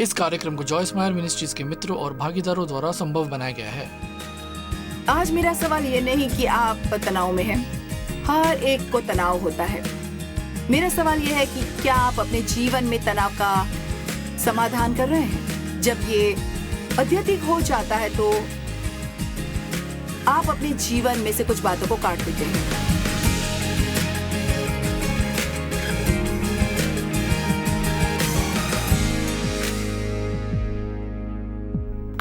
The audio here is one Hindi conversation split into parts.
इस कार्यक्रम को जॉयस मायर मिनिस्ट्रीज के मित्रों और भागीदारों द्वारा संभव बनाया गया है। आज मेरा सवाल ये नहीं कि आप तनाव में हैं, हर एक को तनाव होता है। मेरा सवाल ये है कि क्या आप अपने जीवन में तनाव का समाधान कर रहे हैं? जब ये अत्यधिक हो जाता है तो आप अपने जीवन में से कुछ बातों को काट देते हैं।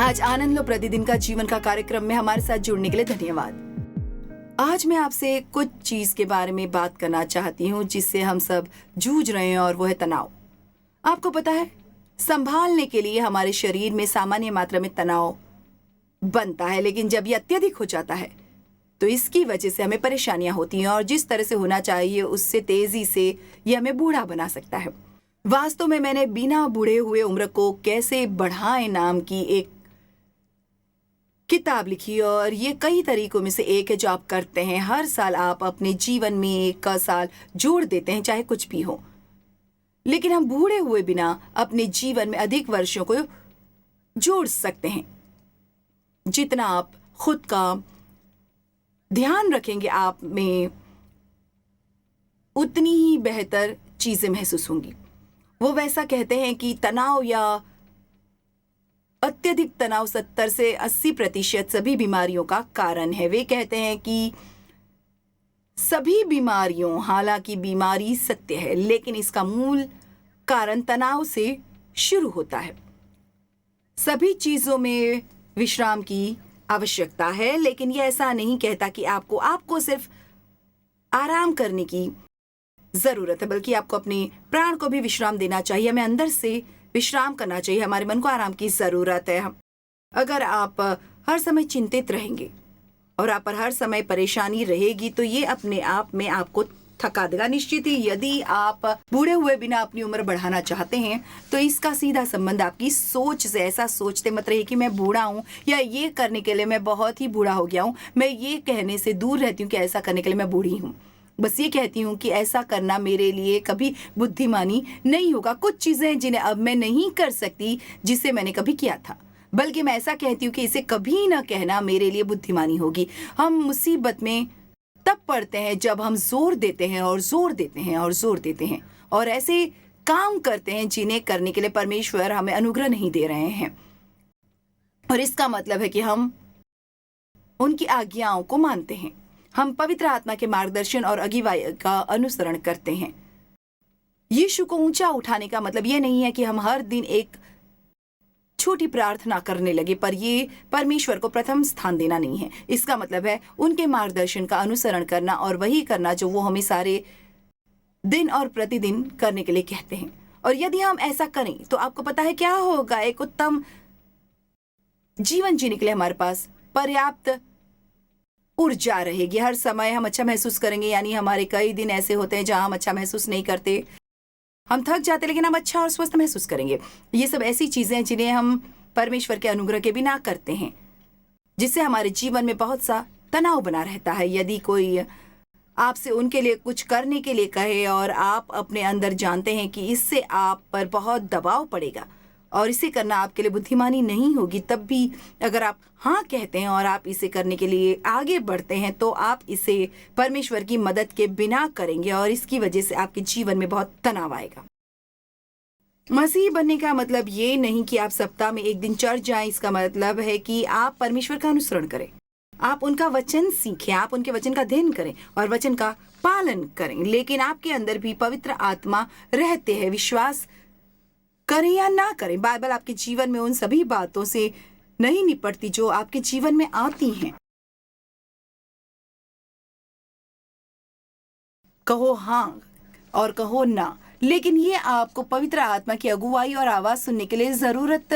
आज आनंद लो प्रतिदिन का जीवन का कार्यक्रम में हमारे साथ जुड़ने के लिए धन्यवाद। आज मैं आपसे कुछ चीज के बारे में बात करना चाहती हूँ जिससे हम सब जूझ रहे हैं, और वो है तनाव। आपको पता है, संभालने के लिए हमारे शरीर में सामान्य मात्रा में तनाव बनता है, लेकिन जब ये अत्यधिक हो जाता है तो इसकी वजह से हमें परेशानियां होती हैं, और जिस तरह से होना चाहिए उससे तेजी से ये हमें बूढ़ा बना सकता है। वास्तव में मैंने बिना बूढ़े हुए उम्र को कैसे बढ़ाएं नाम की एक किताब लिखी, और ये कई तरीकों में से एक है जो आप करते हैं। हर साल आप अपने जीवन में एक का साल जोड़ देते हैं, चाहे कुछ भी हो, लेकिन हम बूढ़े हुए बिना अपने जीवन में अधिक वर्षों को जोड़ सकते हैं। जितना आप खुद का ध्यान रखेंगे आप में, उतनी ही बेहतर चीजें महसूस होंगी। वो वैसा कहते हैं कि तनाव या अत्यधिक तनाव 70 से 80% सभी बीमारियों का कारण है। वे कहते हैं कि सभी बीमारियों, हालांकि बीमारी सत्य है, लेकिन इसका मूल कारण तनाव से शुरू होता है। सभी चीजों में विश्राम की आवश्यकता है, लेकिन यह ऐसा नहीं कहता कि आपको सिर्फ आराम करने की जरूरत है, बल्कि आपको अपने प्राण को भी विश्राम देना चाहिए। हमें अंदर से विश्राम करना चाहिए। हमारे मन को आराम की जरूरत है। अगर आप हर समय चिंतित रहेंगे और आप पर हर समय परेशानी रहेगी तो ये अपने आप में आपको थका देगा। निश्चित ही यदि आप बूढ़े हुए बिना अपनी उम्र बढ़ाना चाहते हैं तो इसका सीधा संबंध आपकी सोच से। ऐसा सोचते मत रहिए कि मैं बूढ़ा हूँ, या ये करने के लिए मैं बहुत ही बूढ़ा हो गया हूँ। मैं ये कहने से दूर रहती हूँ कि ऐसा करने के लिए मैं बूढ़ी हूँ। बस ये कहती हूँ कि ऐसा करना मेरे लिए कभी बुद्धिमानी नहीं होगा। कुछ चीजें हैं जिन्हें अब मैं नहीं कर सकती जिसे मैंने कभी किया था, बल्कि मैं ऐसा कहती हूँ कि इसे कभी ना कहना मेरे लिए बुद्धिमानी होगी। हम मुसीबत में तब पड़ते हैं जब हम जोर देते हैं और जोर देते हैं और जोर देते हैं और ऐसे काम करते हैं जिन्हें करने के लिए परमेश्वर हमें अनुग्रह नहीं दे रहे हैं। और इसका मतलब है कि हम उनकी आज्ञाओं को मानते हैं। हम पवित्र आत्मा के मार्गदर्शन और अगुवाई का अनुसरण करते हैं। यीशु को ऊंचा उठाने का मतलब यह नहीं है कि हम हर दिन एक छोटी प्रार्थना करने लगे, पर ये परमेश्वर को प्रथम स्थान देना नहीं है। इसका मतलब है उनके मार्गदर्शन का अनुसरण करना और वही करना जो वो हमें सारे दिन और प्रतिदिन करने के लिए कहते हैं। और यदि हम ऐसा करें तो आपको पता है क्या होगा? एक उत्तम जीवन जीने के लिए हमारे पास पर्याप्त ऊर्जा रहेगी। हर समय हम अच्छा महसूस करेंगे। यानी हमारे कई दिन ऐसे होते हैं जहां हम अच्छा महसूस नहीं करते, हम थक जाते, लेकिन हम अच्छा और स्वस्थ महसूस करेंगे। ये सब ऐसी चीजें हैं जिन्हें हम परमेश्वर के अनुग्रह के बिना करते हैं, जिससे हमारे जीवन में बहुत सा तनाव बना रहता है। यदि कोई आपसे उनके लिए कुछ करने के लिए कहे और आप अपने अंदर जानते हैं कि इससे आप पर बहुत दबाव पड़ेगा और इसे करना आपके लिए बुद्धिमानी नहीं होगी, तब भी अगर आप हाँ कहते हैं और आप इसे करने के लिए आगे बढ़ते हैं तो आप इसे परमेश्वर की मदद के बिना करेंगे, और इसकी वजह से आपके जीवन में बहुत तनाव आएगा। मसीह बनने का मतलब ये नहीं कि आप सप्ताह में एक दिन चर्च जाएं। इसका मतलब है कि आप परमेश्वर का अनुसरण करें, आप उनका वचन सीखें, आप उनके वचन का अध्ययन करें और वचन का पालन करें। लेकिन आपके अंदर भी पवित्र आत्मा रहते हैं। विश्वास करें या ना करें, बाइबल आपके जीवन में उन सभी बातों से नहीं निपटती जो आपके जीवन में आती हैं। कहो हाँ और कहो ना, लेकिन ये आपको पवित्र आत्मा की अगुवाई और आवाज सुनने के लिए जरूरत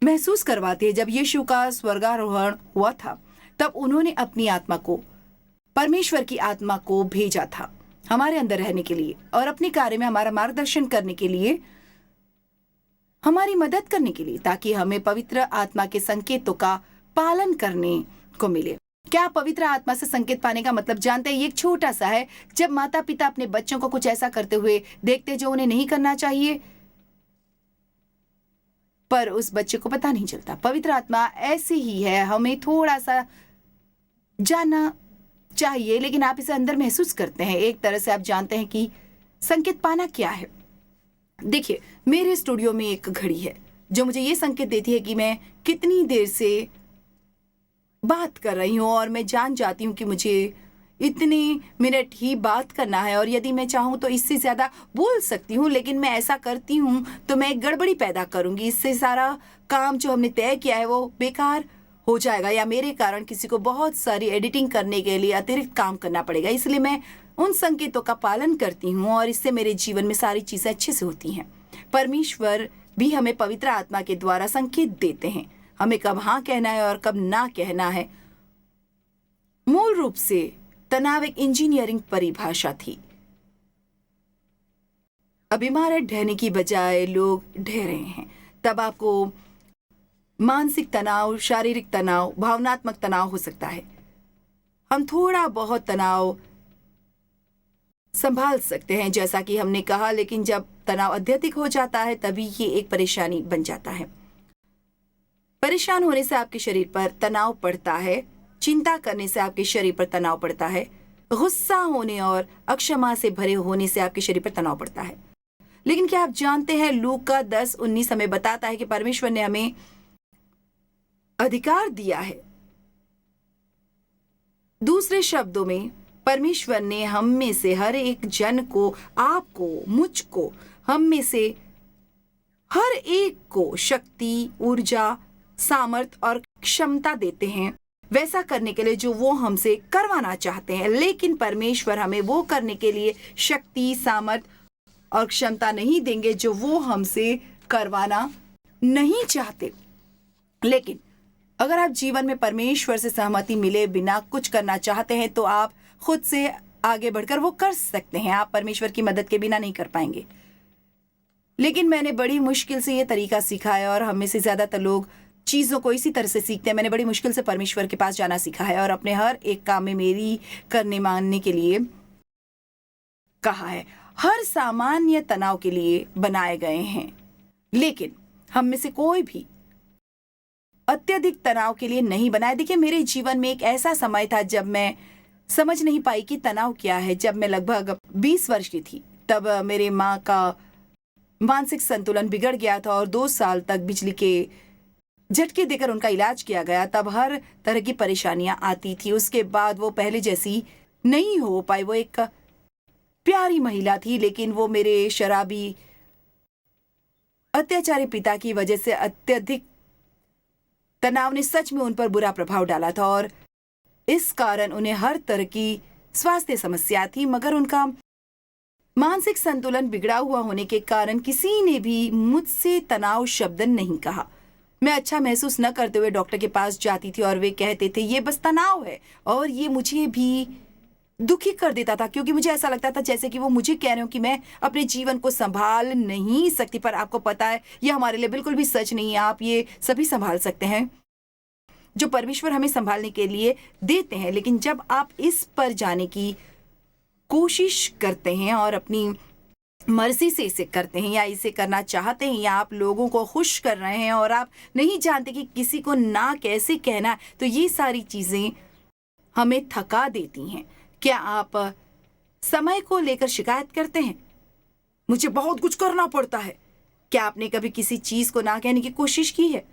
महसूस करवाती है। जब यीशु का स्वर्गारोहण हुआ था तब उन्होंने अपनी आत्मा को, परमेश्वर की आत्मा को भेजा था हमारे अंदर रहने के लिए और अपने कार्य में हमारा मार्गदर्शन करने के लिए, हमारी मदद करने के लिए, ताकि हमें पवित्र आत्मा के संकेतों का पालन करने को मिले। क्या आप पवित्र आत्मा से संकेत पाने का मतलब जानते हैं? ये एक छोटा सा है। जब माता पिता अपने बच्चों को कुछ ऐसा करते हुए देखते जो उन्हें नहीं करना चाहिए, पर उस बच्चे को पता नहीं चलता। पवित्र आत्मा ऐसी ही है, हमें थोड़ा सा जानना चाहिए, लेकिन आप इसे अंदर महसूस करते हैं। एक तरह से आप जानते हैं कि संकेत पाना क्या है। देखिए, मेरे स्टूडियो में एक घड़ी है जो मुझे ये संकेत देती है कि मैं कितनी देर से बात कर रही हूँ, और मैं जान जाती हूँ कि मुझे इतने मिनट ही बात करना है, और यदि मैं चाहूँ तो इससे ज़्यादा बोल सकती हूँ, लेकिन मैं ऐसा करती हूँ तो मैं एक गड़बड़ी पैदा करूँगी। इससे सारा काम जो हमने तय किया है वो बेकार हो जाएगा, या मेरे कारण किसी को बहुत सारी एडिटिंग करने के लिए अतिरिक्त काम करना पड़ेगा। इसलिए मैं उन संकेतों का पालन करती हूँ, और इससे मेरे जीवन में सारी चीज़ें अच्छे से होती हैं। परमेश्वर भी हमें पवित्र आत्मा के द्वारा संकेत देते हैं, हमें कब हाँ कहना है और कब ना कहना है। मूल रूप से तनाव एक इंजीनियरिंग परिभाषा थी। अब इमारत ढहने की बजाय लोग ढह रहे हैं, तब आपको मानसिक तनाव, शारीरिक तनाव, भावनात्मक तनाव हो सकता है। हम थोड़ा बहुत तनाव संभाल सकते हैं, जैसा कि हमने कहा, लेकिन जब तनाव अत्यधिक हो जाता है तभी ये एक परेशानी बन जाता है। परेशान होने से आपके शरीर पर तनाव पड़ता है, चिंता करने से आपके शरीर पर तनाव पड़ता है, गुस्सा होने और अक्षमा से भरे होने से आपके शरीर पर तनाव पड़ता है। लेकिन क्या आप जानते हैं, लूका 10:19 हमें बताता है कि परमेश्वर ने हमें अधिकार दिया है। दूसरे शब्दों में, परमेश्वर ने हम में से हर एक जन को, आपको, मुझको, हम में से हर एक को शक्ति, ऊर्जा, सामर्थ और क्षमता देते हैं वैसा करने के लिए जो वो हमसे करवाना चाहते हैं। लेकिन परमेश्वर हमें वो करने के लिए शक्ति, सामर्थ और क्षमता नहीं देंगे जो वो हमसे करवाना नहीं चाहते। लेकिन अगर आप जीवन में परमेश्वर से सहमति मिले बिना कुछ करना चाहते हैं तो आप खुद से आगे बढ़कर वो कर सकते हैं। आप परमेश्वर की मदद के बिना नहीं कर पाएंगे। लेकिन मैंने बड़ी मुश्किल से ये तरीका सीखा है, और हम में से ज़्यादातर लोग चीज़ों को इसी तरह से सीखते हैं। मैंने बड़ी मुश्किल से परमेश्वर के पास जाना सीखा है और अपने हर एक काम में मेरी करने मानने के लिए कहा है। हर सामान्य तनाव के लिए बनाए गए हैं, लेकिन हम में से कोई भी अत्यधिक तनाव के लिए नहीं बनाए। देखिए, मेरे जीवन में एक ऐसा समय था जब मैं समझ नहीं पाई कि तनाव क्या है। जब मैं लगभग 20 वर्ष की थी, तब मेरे माँ का मानसिक संतुलन बिगड़ गया था और 2 साल तक बिजली के झटके देकर उनका इलाज किया गया। तब हर तरह की परेशानियां आती थी। उसके बाद वो पहले जैसी नहीं हो पाई। वो एक प्यारी महिला थी, लेकिन वो मेरे शराबी अत्याचारी पिता की वजह से अत्यधिक तनाव ने सच में उन पर बुरा प्रभाव डाला था, और इस कारण उन्हें हर तरह की स्वास्थ्य समस्या थी। मगर उनका मानसिक संतुलन बिगड़ा हुआ होने के कारण किसी ने भी मुझसे तनाव शब्द नहीं कहा। मैं अच्छा महसूस न करते हुए डॉक्टर के पास जाती थी और वे कहते थे ये बस तनाव है, और ये मुझे भी दुखी कर देता था, क्योंकि मुझे ऐसा लगता था जैसे कि वो मुझे कह रहे हो कि मैं अपने जीवन को संभाल नहीं सकती। पर आपको पता है, ये हमारे लिए बिल्कुल भी सच नहीं है। आप ये सभी संभाल सकते हैं जो परमेश्वर हमें संभालने के लिए देते हैं। लेकिन जब आप इस पर जाने की कोशिश करते हैं और अपनी मर्जी से इसे करते हैं, या इसे करना चाहते हैं, या आप लोगों को खुश कर रहे हैं और आप नहीं जानते कि किसी को ना कैसे कहना, तो ये सारी चीज़ें हमें थका देती हैं। क्या आप समय को लेकर शिकायत करते हैं? मुझे बहुत कुछ करना पड़ता है। क्या आपने कभी किसी चीज़ को ना कहने की कोशिश की है?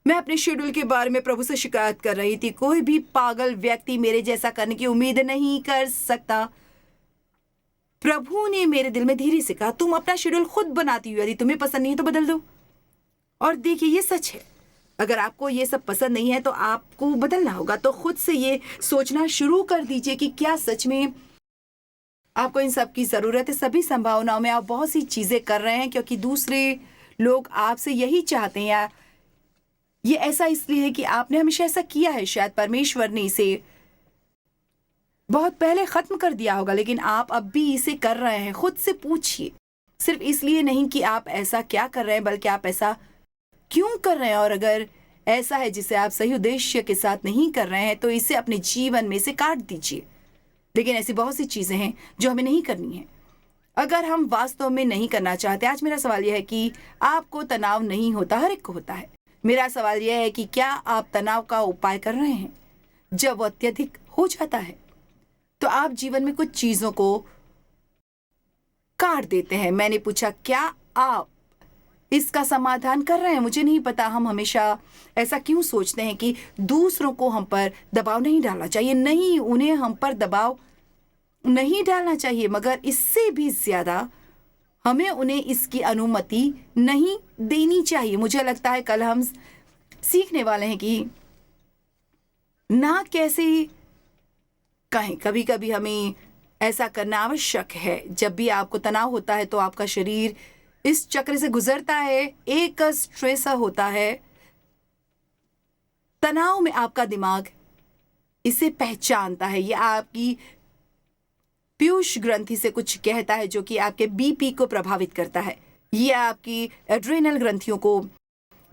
मैं अपने शेड्यूल के बारे में प्रभु से शिकायत कर रही थी। कोई भी पागल व्यक्ति मेरे जैसा करने की उम्मीद नहीं कर सकता। प्रभु ने मेरे दिल में धीरे से कहा, तुम अपना शेड्यूल खुद बनाती हो, यदि तुम्हें पसंद नहीं है तो बदल दो। और देखिए, ये सच है। अगर आपको ये सब पसंद नहीं है तो आपको बदलना होगा। तो खुद से ये सोचना शुरू कर दीजिए कि क्या सच में आपको इन सब की ज़रूरत है। सभी संभावनाओं में आप बहुत सी चीज़ें कर रहे हैं क्योंकि दूसरे लोग आपसे यही चाहते हैं, या ये ऐसा इसलिए है कि आपने हमेशा ऐसा किया है। शायद परमेश्वर ने इसे बहुत पहले ख़त्म कर दिया होगा, लेकिन आप अब भी इसे कर रहे हैं। खुद से पूछिए, सिर्फ इसलिए नहीं कि आप ऐसा क्या कर रहे हैं, बल्कि आप ऐसा क्यों कर रहे हैं। और अगर ऐसा है जिसे आप सही उद्देश्य के साथ नहीं कर रहे हैं तो इसे अपने जीवन में से काट दीजिए। लेकिन ऐसी बहुत सी चीज़ें हैं जो हमें नहीं करनी है। अगर हम वास्तव में नहीं करना चाहते, आज मेरा सवाल यह है कि आपको तनाव नहीं होता, हर एक को होता है। मेरा सवाल यह है कि क्या आप तनाव का उपाय कर रहे हैं? जब वो अत्यधिक हो जाता है तो आप जीवन में कुछ चीजों को काट देते हैं। मैंने पूछा, क्या आप इसका समाधान कर रहे हैं? मुझे नहीं पता हम हमेशा ऐसा क्यों सोचते हैं कि दूसरों को हम पर दबाव नहीं डालना चाहिए। नहीं, उन्हें हम पर दबाव नहीं डालना चाहिए, मगर इससे भी ज्यादा हमें उन्हें इसकी अनुमति नहीं देनी चाहिए। मुझे लगता है कल हम सीखने वाले हैं कि ना कैसे कहें। कभी कभी हमें ऐसा करना आवश्यक है। जब भी आपको तनाव होता है तो आपका शरीर इस चक्र से गुजरता है। एक स्ट्रेसर होता है। तनाव में आपका दिमाग इसे पहचानता है। यह आपकी पीयूष ग्रंथि से कुछ कहता है जो कि आपके बीपी को प्रभावित करता है। यह आपकी एड्रेनल ग्रंथियों को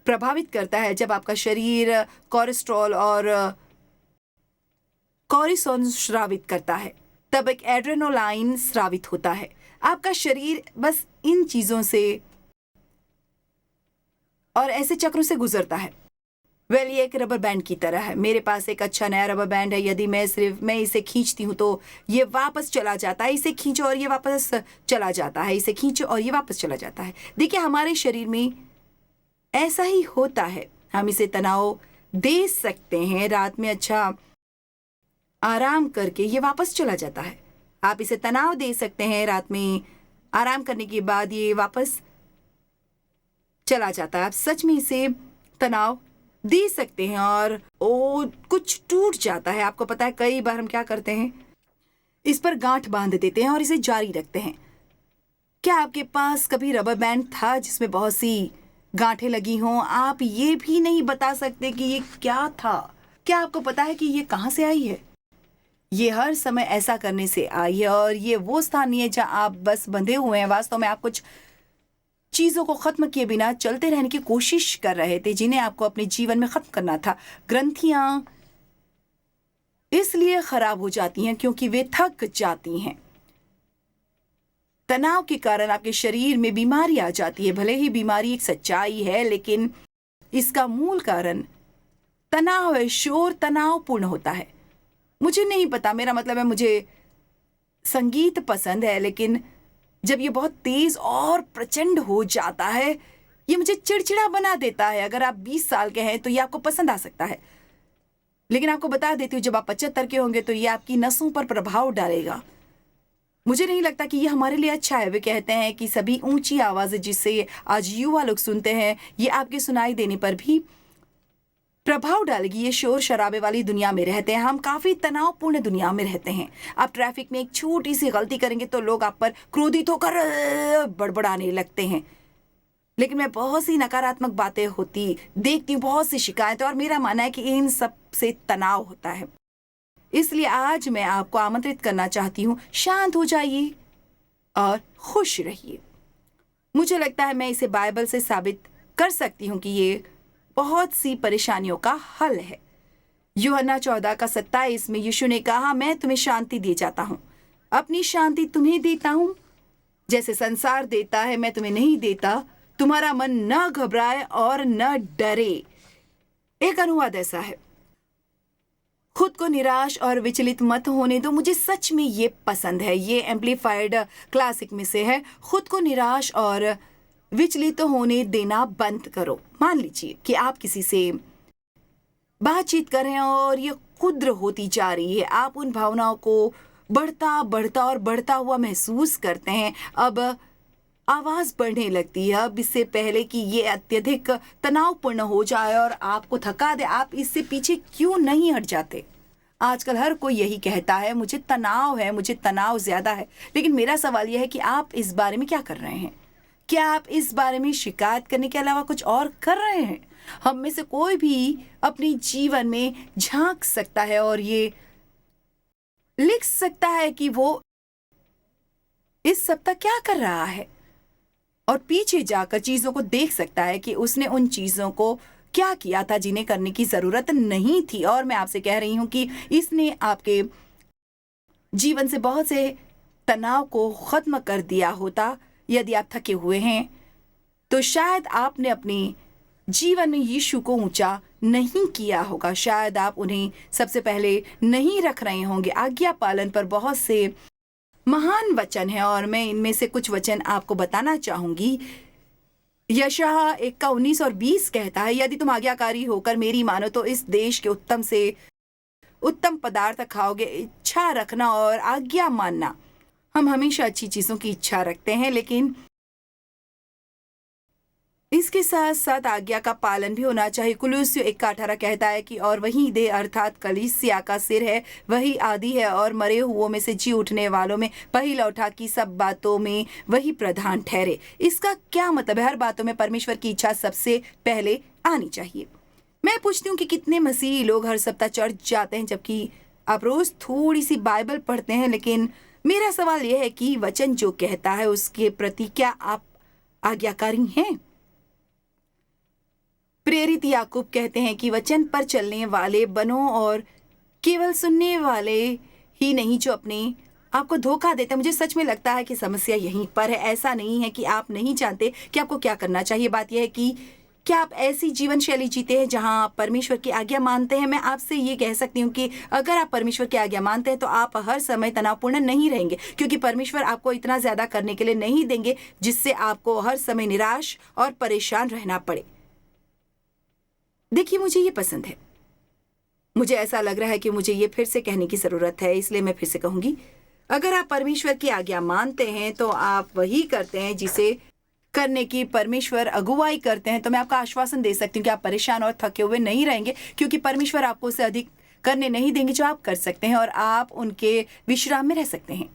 प्रभावित करता है। जब आपका शरीर कोलेस्ट्रॉल और कॉर्टिसोल स्रावित करता है तब एक एड्रेनोलाइन स्रावित होता है। आपका शरीर बस इन चीजों से और ऐसे चक्रों से गुजरता है। ये एक रबर बैंड की तरह है। मेरे पास एक अच्छा नया रबर बैंड है। यदि मैं इसे खींचती हूँ तो ये वापस चला जाता है। इसे खींचो और ये वापस चला जाता है। इसे खींचो और ये वापस चला जाता है। देखिए, हमारे शरीर में ऐसा ही होता है। हम इसे तनाव दे सकते हैं। रात में अच्छा आराम करके ये वापस चला जाता है। आप इसे तनाव दे सकते हैं। रात में आराम करने के बाद ये वापस चला जाता है। आप सच में इसे तनाव दे सकते हैं और कुछ टूट जाता है। आपको पता है, कई बार हम क्या करते हैं, इस पर गांठ बांध देते हैं और इसे जारी रखते हैं। क्या आपके पास कभी रबर बैंड था जिसमें बहुत सी गांठें लगी हों? आप ये भी नहीं बता सकते कि ये क्या था। क्या आपको पता है कि ये कहां से आई है? ये हर समय ऐसा करने से आई है और ये वो स्थान नहीं है जहां आप बस बंधे हुए हैं। वास्तव में आप कुछ चीजों को खत्म किए बिना चलते रहने की कोशिश कर रहे थे जिन्हें आपको अपने जीवन में खत्म करना था। ग्रंथियां इसलिए खराब हो जाती हैं क्योंकि वे थक जाती हैं। तनाव के कारण आपके शरीर में बीमारी आ जाती है। भले ही बीमारी एक सच्चाई है, लेकिन इसका मूल कारण तनाव है। शोर तनावपूर्ण होता है। मुझे नहीं पता, मेरा मतलब है मुझे संगीत पसंद है, लेकिन जब ये बहुत तेज और प्रचंड हो जाता है ये मुझे चिड़चिड़ा बना देता है। अगर आप 20 साल के हैं तो ये आपको पसंद आ सकता है, लेकिन आपको बता देती हूँ जब आप 75 के होंगे तो ये आपकी नसों पर प्रभाव डालेगा। मुझे नहीं लगता कि ये हमारे लिए अच्छा है। वे कहते हैं कि सभी ऊंची आवाजें जिससे आज युवा लोग सुनते हैं ये आपके सुनाई देने पर भी प्रभाव डालेगी। ये शोर शराबे वाली दुनिया में रहते हैं। हम काफी तनावपूर्ण दुनिया में रहते हैं। आप ट्रैफिक में एक छोटी सी गलती करेंगे तो लोग आप पर क्रोधित होकर बड़बड़ाने लगते हैं। लेकिन मैं बहुत सी नकारात्मक बातें होती देखती हूँ, बहुत सी शिकायतें, और मेरा मानना है कि इन सब से तनाव होता है। इसलिए आज मैं आपको आमंत्रित करना चाहती हूँ, शांत हो जाइए और खुश रहिए। मुझे लगता है मैं इसे बाइबल से साबित कर सकती हूँ कि ये बहुत सी परेशानियों का हल है। यूहन्ना 14:27 में यीशु ने कहा, मैं तुम्हें शांति दे जाता हूँ, अपनी शांति तुम्हें देता हूँ। जैसे संसार देता है मैं तुम्हें नहीं देता। तुम्हारा मन न घबराए और न डरे। एक अनुवाद ऐसा है, खुद को निराश और विचलित मत होने दो। मुझे सच में ये पसंद है। ये एम्पलीफाइड क्लासिक में से है। खुद को निराश और विचलित होने देना बंद करो। मान लीजिए कि आप किसी से बातचीत कर रहे हैं और ये क्षुद्र होती जा रही है। आप उन भावनाओं को बढ़ता हुआ महसूस करते हैं। अब आवाज बढ़ने लगती है। अब इससे पहले कि ये अत्यधिक तनावपूर्ण हो जाए और आपको थका दे, आप इससे पीछे क्यों नहीं हट जाते? आजकल हर कोई यही कहता है, मुझे तनाव है, मुझे तनाव ज्यादा है। लेकिन मेरा सवाल यह है कि आप इस बारे में क्या कर रहे हैं? क्या आप इस बारे में शिकायत करने के अलावा कुछ और कर रहे हैं? हम में से कोई भी अपने जीवन में झांक सकता है और ये लिख सकता है कि वो इस सप्ताह क्या कर रहा है, और पीछे जाकर चीजों को देख सकता है कि उसने उन चीजों को क्या किया था जिन्हें करने की जरूरत नहीं थी। और मैं आपसे कह रही हूं कि इसने आपके जीवन से बहुत से तनाव को खत्म कर दिया होता। यदि आप थके हुए हैं तो शायद आपने अपने जीवन में यीशु को ऊंचा नहीं किया होगा। शायद आप उन्हें सबसे पहले नहीं रख रहे होंगे। आज्ञा पालन पर बहुत से महान वचन है और मैं इनमें से कुछ वचन आपको बताना चाहूंगी। यशायाह 1:19 और 20 कहता है, यदि तुम आज्ञाकारी होकर मेरी मानो तो इस देश के उत्तम से उत्तम पदार्थ खाओगे। इच्छा रखना और आज्ञा मानना, हम हमेशा अच्छी चीजों की इच्छा रखते हैं, लेकिन इसके साथ साथ आज्ञा का पालन भी होना चाहिए। कुलुस्सियों 1:18 कहता है कि और वही देह अर्थात कलीसिया का सिर है, वही आदि है और मरे हुओं में से जी उठने वालों में पहिला उठा की सब बातों में वही प्रधान ठहरे। इसका क्या मतलब है? हर बातों में परमेश्वर की इच्छा सबसे पहले आनी चाहिए। मैं पूछती हूँ कि कितने मसीही लोग हर सप्ताह चर्च जाते हैं जबकि आप रोज थोड़ी सी बाइबल पढ़ते हैं, लेकिन मेरा सवाल यह है कि वचन जो कहता है उसके प्रति क्या आप आज्ञाकारी हैं? प्रेरित याकूब कहते हैं कि वचन पर चलने वाले बनो और केवल सुनने वाले ही नहीं जो अपने आपको धोखा देते हैं। मुझे सच में लगता है कि समस्या यहीं पर है। ऐसा नहीं है कि आप नहीं जानते कि आपको क्या करना चाहिए। बात यह है कि क्या आप ऐसी जीवन शैली जीते हैं जहां आप परमेश्वर की आज्ञा मानते हैं? मैं आपसे ये कह सकती हूँ कि अगर आप परमेश्वर की आज्ञा मानते हैं तो आप हर समय तनावपूर्ण नहीं रहेंगे, क्योंकि परमेश्वर आपको इतना ज्यादा करने के लिए नहीं देंगे जिससे आपको हर समय निराश और परेशान रहना पड़े। देखिए, मुझे ये पसंद है। मुझे ऐसा लग रहा है कि मुझे ये फिर से कहने की जरूरत है, इसलिए मैं फिर से कहूंगी। अगर आप परमेश्वर की आज्ञा मानते हैं तो आप वही करते हैं जिसे करने की परमेश्वर अगुवाई करते हैं। तो मैं आपका आश्वासन दे सकती हूँ कि आप परेशान और थके हुए नहीं रहेंगे, क्योंकि परमेश्वर आपको उससे अधिक करने नहीं देंगे जो आप कर सकते हैं, और आप उनके विश्राम में रह सकते हैं।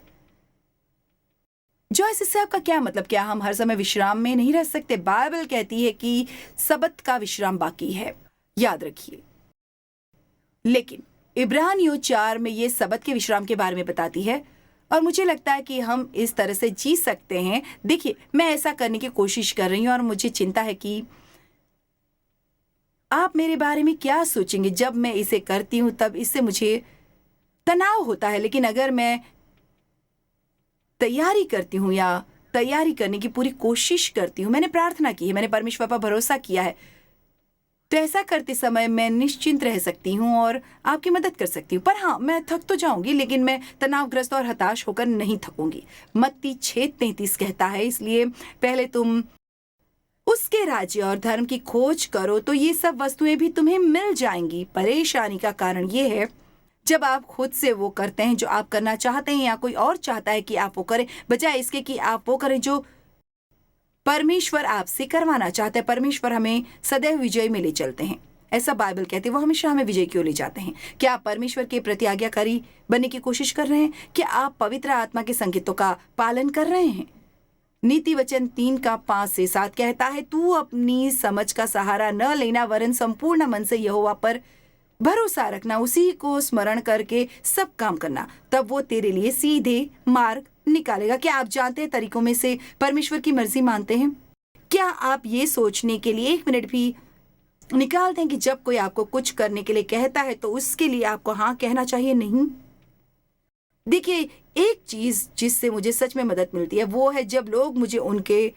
जॉयस, इससे आपका क्या मतलब? क्या हम हर समय विश्राम में नहीं रह सकते? बाइबल कहती है कि सबत का विश्राम बाकी है, याद रखिए। लेकिन इब्रानियों 4 में ये सबत के विश्राम के बारे में बताती है, और मुझे लगता है कि हम इस तरह से जी सकते हैं। देखिए, मैं ऐसा करने की कोशिश कर रही हूँ और मुझे चिंता है कि आप मेरे बारे में क्या सोचेंगे। जब मैं इसे करती हूँ तब इससे मुझे तनाव होता है, लेकिन अगर मैं तैयारी करती हूँ या तैयारी करने की पूरी कोशिश करती हूँ, मैंने प्रार्थना की है, मैंने परमेश्वर पर भरोसा किया है, तो ऐसा करते समय मैं निश्चिंत रह सकती हूँ और आपकी मदद कर सकती हूँ। पर हाँ, मैं थक तो जाऊंगी, लेकिन मैं तनावग्रस्त और हताश होकर नहीं थकूंगी। मत्ती 6:33 कहता है, इसलिए पहले तुम उसके राज्य और धर्म की खोज करो तो ये सब वस्तुएं भी तुम्हें मिल जाएंगी। परेशानी का कारण ये है जब आप खुद से वो करते हैं जो आप करना चाहते हैं या कोई और चाहता है कि आप वो करें, बजाय इसके कि आप वो करें जो परमेश्वर आपसे करवाना चाहते हैं। परमेश्वर हमें सदैव विजय में ले चलते हैं, ऐसा बाइबल कहती है। वो हमेशा हमें विजय की ओर ले जाते हैं। क्या आप परमेश्वर के प्रति आज्ञाकारी बनने की कोशिश कर रहे हैं? क्या आप पवित्र आत्मा के संकेतों का पालन कर रहे हैं? नीति वचन 3:5-7 कहता है, तू अपनी समझ का सहारा न लेना, वरन संपूर्ण मन से यहोवा पर भरोसा रखना, उसी को स्मरण करके सब काम करना, तब वो तेरे लिए सीधे मार्ग निकालेगा। क्या आप जानते हैं तरीकों में से परमेश्वर की मर्जी मानते हैं? क्या आप ये सोचने के लिए 1 मिनट भी निकालते हैं कि जब कोई आपको कुछ करने के लिए कहता है तो उसके लिए आपको हाँ कहना चाहिए? नहीं। देखिए, एक चीज जिससे मुझे सच में मदद मिलती है वो है जब लोग मुझे उनके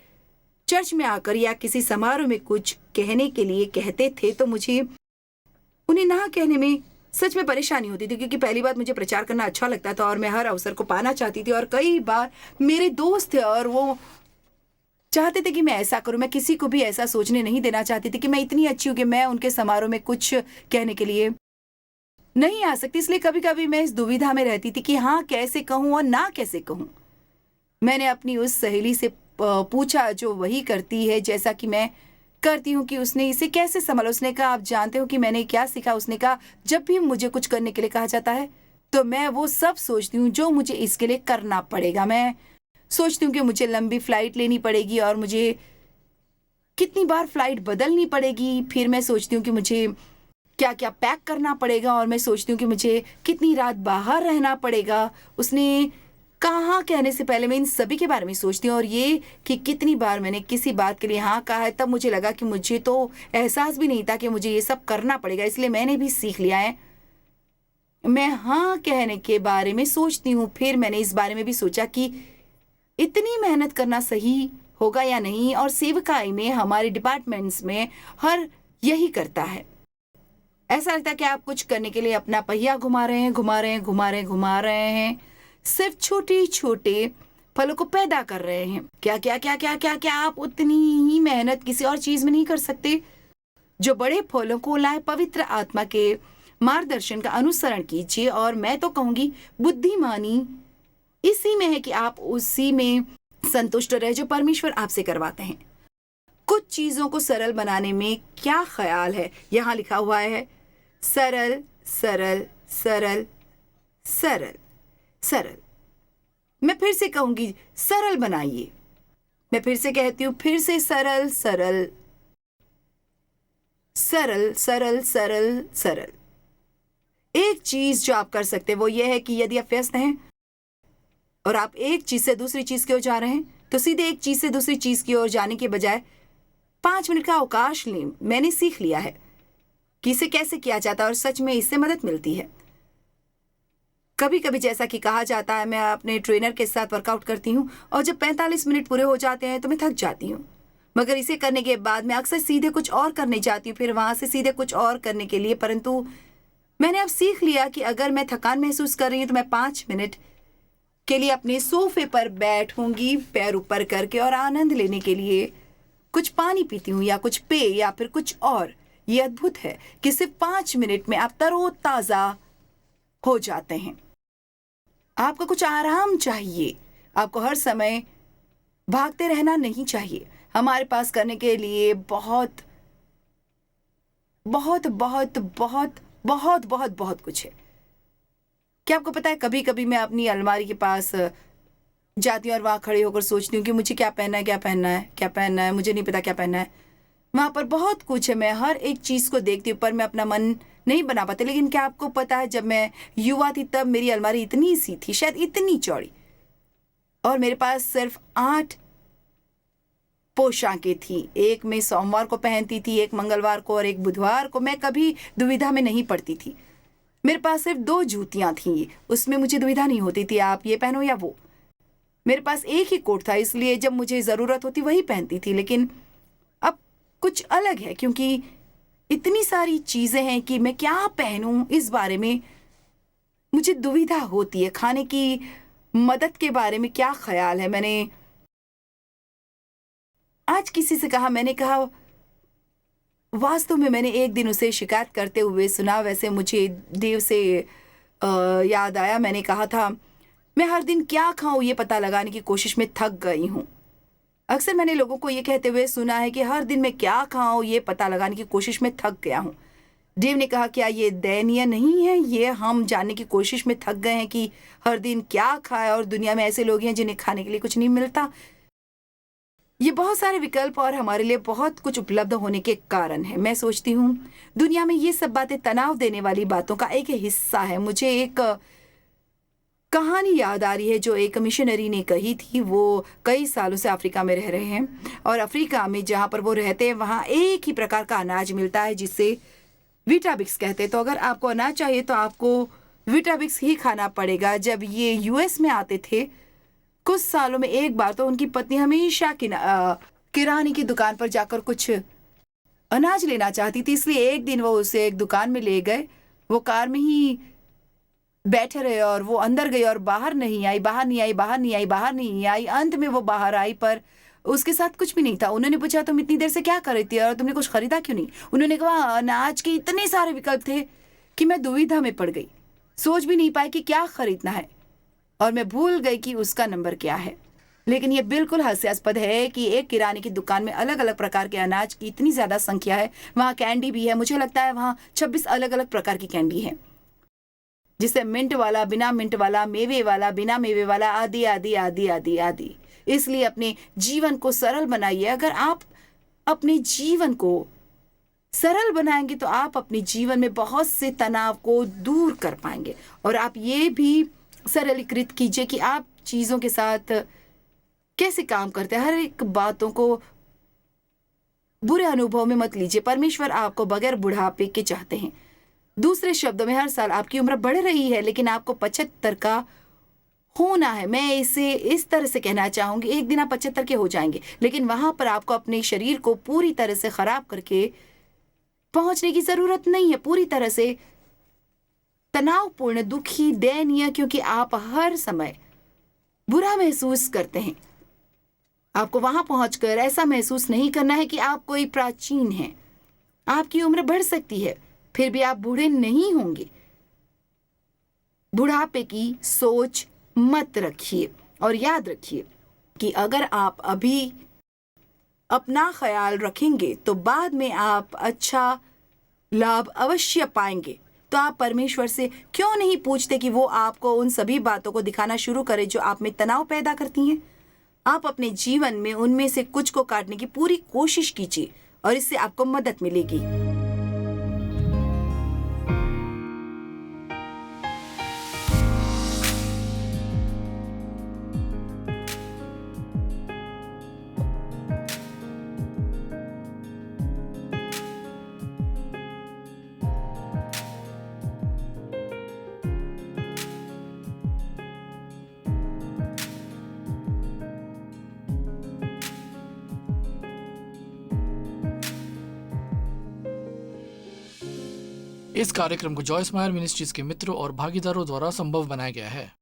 चर्च में आकर या किसी समारोह में कुछ कहने के लिए कहते थे, तो मुझे उन्हें ना कहने में सच में परेशानी होती थी, क्योंकि पहली बात, मुझे प्रचार करना अच्छा लगता था और मैं हर अवसर को पाना चाहती थी, और कई बार मेरे दोस्त थे और वो चाहते थे कि मैं ऐसा करूं। मैं किसी को भी ऐसा सोचने नहीं देना चाहती थी कि मैं इतनी अच्छी हूं कि मैं उनके समारोह में कुछ कहने के लिए नहीं आ सकती। इसलिए कभी कभी मैं इस दुविधा में रहती थी कि हाँ कैसे कहूं और ना कैसे कहूं। मैंने अपनी उस सहेली से पूछा जो वही करती है जैसा कि मैं करती हूँ कि उसने इसे कैसे संभाला। उसने कहा, आप जानते हो कि मैंने क्या सीखा? उसने कहा, जब भी मुझे कुछ करने के लिए कहा जाता है तो मैं वो सब सोचती हूँ जो मुझे इसके लिए करना पड़ेगा। मैं सोचती हूँ कि मुझे लंबी फ्लाइट लेनी पड़ेगी और मुझे कितनी बार फ्लाइट बदलनी पड़ेगी। फिर मैं सोचती हूँ कि मुझे क्या क्या पैक करना पड़ेगा, और मैं सोचती हूँ कि मुझे कितनी रात बाहर रहना पड़ेगा। उसने कहा कहने से पहले मैं इन सभी के बारे में सोचती हूँ, और ये कि कितनी बार मैंने किसी बात के लिए हाँ कहा है, तब मुझे लगा कि मुझे तो एहसास भी नहीं था कि मुझे ये सब करना पड़ेगा। इसलिए मैंने भी सीख लिया है मैं हाँ कहने के बारे में सोचती हूँ। फिर मैंने इस बारे में भी सोचा कि इतनी मेहनत करना सही होगा या नहीं, और सेवकाई में हमारे डिपार्टमेंट्स में हर यही करता है। ऐसा लगता है कि आप कुछ करने के लिए अपना पहिया घुमा रहे हैं, घुमा रहे हैं, घुमा रहे हैं, घुमा रहे हैं, सिर्फ छोटे छोटे फलों को पैदा कर रहे हैं। क्या क्या क्या क्या क्या क्या आप उतनी ही मेहनत किसी और चीज में नहीं कर सकते जो बड़े फलों को लाए? पवित्र आत्मा के मार्गदर्शन का अनुसरण कीजिए, और मैं तो कहूंगी बुद्धिमानी इसी में है कि आप उसी में संतुष्ट रहे जो परमेश्वर आपसे करवाते हैं। कुछ चीजों को सरल बनाने में क्या ख्याल है? यहाँ लिखा हुआ है सरल सरल सरल सरल सरल। मैं फिर से कहूंगी सरल बनाइए। मैं फिर से कहती हूँ, फिर से सरल सरल सरल सरल सरल सरल। एक चीज जो आप कर सकते हैं वो ये है कि यदि आप व्यस्त हैं और आप एक चीज से दूसरी चीज की ओर जा रहे हैं, तो सीधे एक चीज से दूसरी चीज की ओर जाने के बजाय 5 मिनट का अवकाश लें। मैंने सीख लिया है कि इसे कैसे किया जाता है, और सच में इससे मदद मिलती है। कभी कभी जैसा कि कहा जाता है, मैं अपने ट्रेनर के साथ वर्कआउट करती हूँ, और जब 45 मिनट पूरे हो जाते हैं तो मैं थक जाती हूँ। मगर इसे करने के बाद मैं अक्सर सीधे कुछ और करने जाती हूँ, फिर वहां से सीधे कुछ और करने के लिए। परंतु मैंने अब सीख लिया कि अगर मैं थकान महसूस कर रही हूँ तो मैं 5 मिनट के लिए अपने सोफे पर बैठूंगी, पैर ऊपर करके, और आनंद लेने के लिए कुछ पानी पीती हूँ या कुछ पेय या फिर कुछ और। ये अद्भुत है कि सिर्फ 5 मिनट में आप तरोताजा हो जाते हैं। आपको कुछ आराम चाहिए। आपको हर समय भागते रहना नहीं चाहिए। हमारे पास करने के लिए बहुत बहुत बहुत बहुत बहुत बहुत बहुत कुछ है। क्या आपको पता है, कभी कभी मैं अपनी अलमारी के पास जाती हूँ और वहाँ खड़े होकर सोचती हूँ कि मुझे क्या पहनना है, क्या पहनना है, क्या पहनना है, मुझे नहीं पता क्या पहनना है। वहाँ पर बहुत कुछ है, मैं हर एक चीज़ को देखती हूँ, पर मैं अपना मन नहीं बना पाती। लेकिन क्या आपको पता है, जब मैं युवा थी तब मेरी अलमारी इतनी सी थी, शायद इतनी चौड़ी, और मेरे पास सिर्फ 8 पोशाकें थी। एक मैं सोमवार को पहनती थी, एक मंगलवार को और एक बुधवार को। मैं कभी दुविधा में नहीं पड़ती थी। मेरे पास सिर्फ 2 जूतियाँ थीं, उसमें मुझे दुविधा नहीं होती थी आप ये पहनो या वो। मेरे पास एक ही कोट था, इसलिए जब मुझे ज़रूरत होती वही पहनती थी। लेकिन अब कुछ अलग है, क्योंकि इतनी सारी चीज़ें हैं कि मैं क्या पहनूं, इस बारे में मुझे दुविधा होती है। खाने की मदद के बारे में क्या ख्याल है? मैंने आज किसी से कहा, मैंने कहा वास्तव में मैंने एक दिन उसे शिकायत करते हुए सुना। वैसे मुझे देव से याद आया, मैंने कहा था मैं हर दिन क्या खाऊं ये पता लगाने की कोशिश में थक गई हूं। अक्सर मैंने लोगों को ये कहते हुए सुना है कि हर दिन मैं क्या खाऊं ये पता लगाने की कोशिश में थक गया हूं। देव ने कहा, क्या ये दयनीय नहीं है? ये हम जानने की कोशिश में थक गए हैं कि हर दिन क्या खाए, और दुनिया में ऐसे लोग हैं जिन्हें खाने के लिए कुछ नहीं मिलता। ये बहुत सारे विकल्प और हमारे लिए बहुत कुछ उपलब्ध होने के कारण है। मैं सोचती हूँ दुनिया में ये सब बातें तनाव देने वाली बातों का एक हिस्सा है। मुझे एक कहानी याद आ रही है जो एक मिशनरी ने कही थी। वो कई सालों से अफ्रीका में रह रहे हैं, और अफ्रीका में जहाँ पर वो रहते हैं वहाँ एक ही प्रकार का अनाज मिलता है जिसे वीटाबिक्स कहते हैं। तो अगर आपको अनाज चाहिए तो आपको वीटाबिक्स ही खाना पड़ेगा। जब ये यूएस में आते थे कुछ सालों में एक बार, तो उनकी पत्नी हमेशा किराने की दुकान पर जाकर कुछ अनाज लेना चाहती थी, इसलिए एक दिन वो उसे एक दुकान में ले गए। वो कार में ही बैठे रहे और वो अंदर गई और बाहर नहीं आई, बाहर नहीं आई, बाहर नहीं आई, बाहर नहीं आई। अंत में वो बाहर आई, पर उसके साथ कुछ भी नहीं था। उन्होंने पूछा, तुम इतनी देर से क्या कर रही थी और तुमने कुछ खरीदा क्यों नहीं? उन्होंने कहा, अनाज के इतने सारे विकल्प थे कि मैं दुविधा में पड़ गई, सोच भी नहीं पाई कि क्या खरीदना है, और मैं भूल गई कि उसका नंबर क्या है। लेकिन ये बिल्कुल हास्यास्पद है कि एक किराने की दुकान में अलग अलग प्रकार के अनाज की इतनी ज्यादा संख्या है। वहाँ कैंडी भी है, मुझे लगता है वहाँ 26 अलग अलग प्रकार की कैंडी है, जिसे मिंट वाला, बिना मिंट वाला, मेवे वाला, बिना मेवे वाला, आदि आदि आदि आदि आदि। इसलिए अपने जीवन को सरल बनाइए। अगर आप अपने जीवन को सरल बनाएंगे तो आप अपने जीवन में बहुत से तनाव को दूर कर पाएंगे। और आप ये भी सरलीकृत कीजिए कि आप चीजों के साथ कैसे काम करते हैं। हर एक बातों को बुरे अनुभव में मत लीजिए। परमेश्वर आपको बगैर बुढ़ापे के चाहते हैं। दूसरे शब्दों में हर साल आपकी उम्र बढ़ रही है, लेकिन आपको 75 का होना है। मैं इसे इस तरह से कहना चाहूंगी, एक दिन आप 75 के हो जाएंगे, लेकिन वहां पर आपको अपने शरीर को पूरी तरह से खराब करके पहुंचने की जरूरत नहीं है, पूरी तरह से तनावपूर्ण, दुखी, दयनीय, क्योंकि आप हर समय बुरा महसूस करते हैं। आपको वहां पहुंचकर ऐसा महसूस नहीं करना है कि आप कोई प्राचीन हैं। आपकी उम्र बढ़ सकती है, फिर भी आप बूढ़े नहीं होंगे। बुढ़ापे की सोच मत रखिए और याद रखिए कि अगर आप अभी अपना ख्याल रखेंगे तो बाद में आप अच्छा लाभ अवश्य पाएंगे। तो आप परमेश्वर से क्यों नहीं पूछते कि वो आपको उन सभी बातों को दिखाना शुरू करे जो आप में तनाव पैदा करती हैं? आप अपने जीवन में उनमें से कुछ को काटने की पूरी कोशिश कीजिए और इससे आपको मदद मिलेगी। इस कार्यक्रम को जॉयस मायर मिनिस्ट्रीज के मित्रों और भागीदारों द्वारा संभव बनाया गया है।